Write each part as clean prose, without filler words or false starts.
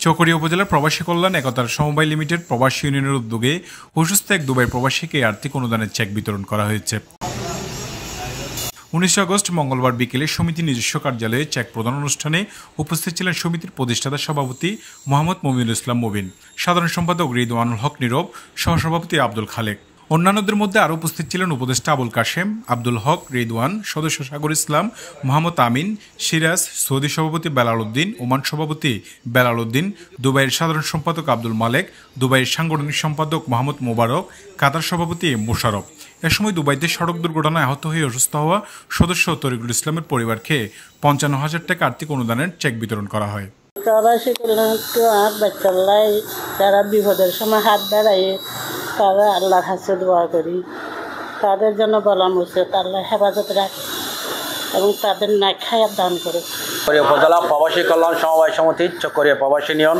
চকরিয়া উপজেলার প্রবাসী কল্যাণ একতার সমবায় লিমিটেড প্রবাসী ইউনিয়নের উদ্যোগে অসুস্থ এক দুবাই প্রবাসীকে আর্থিক অনুদানের চেক বিতরণ করা হয়েছে। 19 আগস্ট মঙ্গলবার বিকেলে সমিতির নিজস্ব কার্যালয়ে চেক প্রদান অনুষ্ঠানে উপস্থিত ছিলেন সমিতির প্রতিষ্ঠাতা সভাপতি মোহাম্মদ মমিনুল ইসলাম মুবিন, সাধারণ সম্পাদক রিদওয়ানুল হক নীরব, সহসভাপতি আব্দুল খালেক। অন্যান্যদের মধ্যে আরও উপস্থিত ছিলেন উপদেষ্টা আবুল কাশেম, আব্দুল হক, রিদওয়ান, সদস্য সাগর ইসলাম, মোহাম্মদ আমিন, সিরাজ, সৌদি সভাপতি বেলাল উদ্দিন, ওমান সভাপতি বেলাল উদ্দিন, দুবাইয়ের সাধারণ সম্পাদক আব্দুল মালেক, দুবাইয়ের সাংগঠনিক সম্পাদক মোহাম্মদ মোবারক, কাতার সভাপতি মোশারফ। এ সময় দুবাইতে সড়ক দুর্ঘটনায় আহত হয়ে অসুস্থ হওয়া সদস্য তরিকুল ইসলামের পরিবারকে 55,000 টাকা আর্থিক অনুদানের চেক বিতরণ করা হয়। প্রবাসী কল্যাণ বাচ্চালাই যারা বিপদের সময় হাত বাড়ায় তারা আল্লাহর কাছে দোয়া করি, তাদের জন্য বলা উচিত আল্লাহ হেফাজত রাখে এবং তাদের না খায়াত দান করে। উপজেলা প্রবাসী কল্যাণ সমবায় সমিতি চকরিয়া প্রবাসী ইউনিয়ন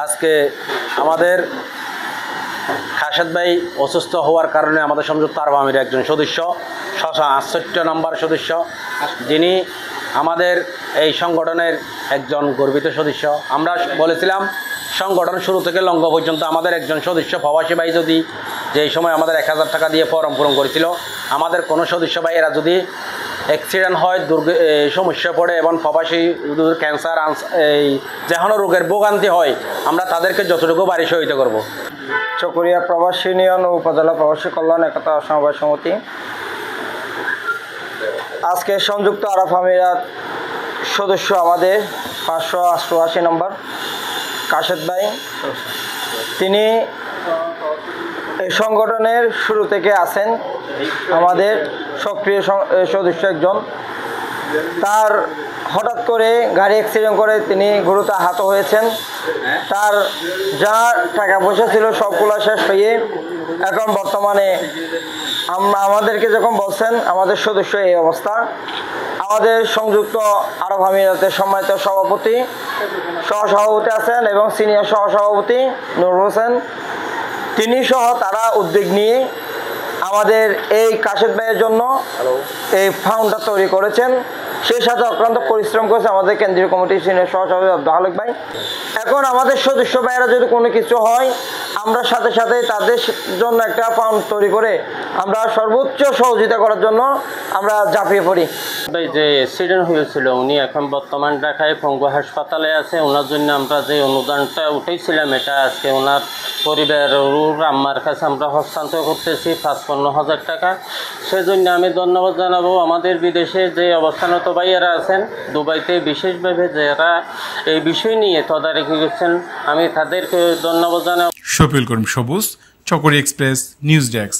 আজকে আমাদের খাশেদ ভাই অসুস্থ হওয়ার কারণে আমাদের সংযুক্ত আরব আমিরের একজন সদস্য 68 নম্বর সদস্য, যিনি আমাদের এই সংগঠনের একজন গর্বিত সদস্য। আমরা বলেছিলাম সংগঠন শুরু থেকে লঙ্ঘ পর্যন্ত আমাদের একজন সদস্য প্রবাসী ভাই যদি যেই সময় আমাদের 1000 টাকা দিয়ে ফর্ম পূরণ করেছিল, আমাদের কোনো সদস্য ভাই এরা যদি অ্যাক্সিডেন্ট হয়, সমস্যা পড়ে এবং প্রবাসী ক্যান্সার এই যে কোনো রোগের ভোগান্তি হয়, আমরা তাদেরকে যতটুকু বাড়ি সহায়তা করব। চকরিয়া প্রবাসী ইউনিয়ন ও উপজেলা প্রবাসী কল্যাণ একতা সমবায় সমিতি আজকে সংযুক্ত আরব আমিরাত সদস্য আমাদের 588 নম্বর কাশেদ ভাই, তিনি এই সংগঠনের শুরু থেকে আছেন, আমাদের সক্রিয় সদস্য একজন। তার হঠাৎ করে গাড়ি অ্যাক্সিডেন্ট করে তিনি গুরুতর আহত হয়েছেন। তার যা টাকা পয়সা ছিল সবগুলো শেষ হয়ে এখন বর্তমানে আমাদেরকে যখন বলছেন আমাদের সদস্য এই অবস্থা, আমাদের সংযুক্ত আরব আমিরাতের সম্মানিত সভাপতি সহসভাপতি আছেন এবং সিনিয়র সহসভাপতি নূর হোসেন, তিনি সহ তারা উদ্যোগ নিয়ে আমাদের এই কাশেদ ভাইয়ের জন্য এই ফান্ডটা তৈরি করেছেন। সেই সাথে অক্লান্ত পরিশ্রম করেছে আমাদের কেন্দ্রীয় কমিটির সিনিয়র সহসভাপতি আব্দুল খালেক ভাই। এখন আমাদের সদস্য ভাইয়েরা যদি কোনো কিছু হয়, আমরা সাথে সাথে তাদের জন্য একটা ফান্ড তৈরি করে আমরা সর্বোচ্চ সহযোগিতা করার জন্য আমরা ঝাঁপিয়ে পড়ি। ভাই যে অ্যাক্সিডেন্ট হয়েছিল উনি এখন বর্তমান ঢাকায় পঙ্গু হাসপাতালে আছে। ওনার জন্য আমরা যে অনুদানটা উঠেছিলাম এটা আজকে ওনার পরিবারের আম্মার কাছে আমরা হস্তান্তর করতেছি 55,000 টাকা। সেজন্য আমি ধন্যবাদ জানাবো আমাদের বিদেশে যে অবস্থানত ভাইয়েরা আছেন, দুবাইতে বিশেষভাবে যারা এই বিষয় নিয়ে তদারকি করছেন, আমি তাদেরকে ধন্যবাদ জানাবো। শফিউল করিম সবুজ, চকরিয়া এক্সপ্রেস, নিউজ ডেস্ক।